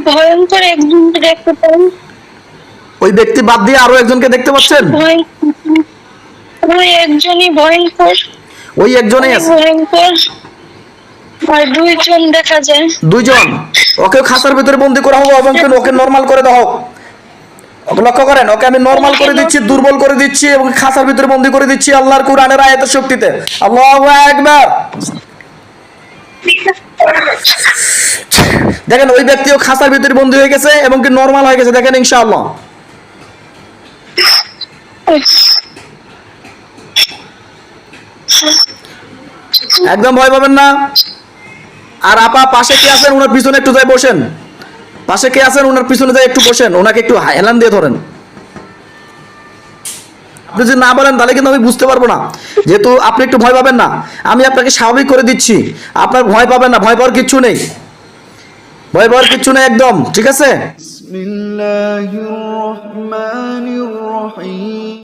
ভয়ঙ্কর একজনকে দেখতে পাই। ওই ব্যক্তি বাদ দিয়ে আরো একজনকে দেখতে পাচ্ছেন? ওই একজনই ভয়ঙ্কর। ওই একজনই আছে? ভয়ঙ্কর আর দুইজন দেখা যায়। দুইজন? ওকে খাঁচার ভিতরে বন্দি করা হোক এবং ওকে নরমাল করে দেওয়া হোক। লক্ষ্য করেন, ওকে আমি নরমাল করে দিচ্ছি, দুর্বল করে দিচ্ছি এবং খাঁচার ভিতরে বন্দি করে দিচ্ছি আল্লাহর কুরআনের আয়াতের শক্তিতে। আল্লাহু আকবার। দেখেন ওই ব্যক্তিও খাঁচার ভিতরে বন্দি হয়ে গেছে এবং কি নরমাল হয়ে গেছে, দেখেন ইনশাআল্লাহ। একদম ভয় পাবেন না। আর আপা পাশে কে আছেন ওনার পিছনে একটু যাই বসেন। পাশে কে আছেন ওনার পিছনে যাই একটু বসেন, ওনাকে একটু হেলান দিয়ে ধরেন। আপনি যদি না বলেন তাহলে কিন্তু আমি বুঝতে পারবো না, যেহেতু আপনি একটু ভয় পাবেন না, আমি আপনাকে স্বাভাবিক করে দিচ্ছি। আপনার ভয় পাবেন না, ভয় পাওয়ার কিচ্ছু নেই, ভয় পাওয়ার কিচ্ছু নেই একদম, ঠিক আছে? বিসমিল্লাহির রহমানির রহিম।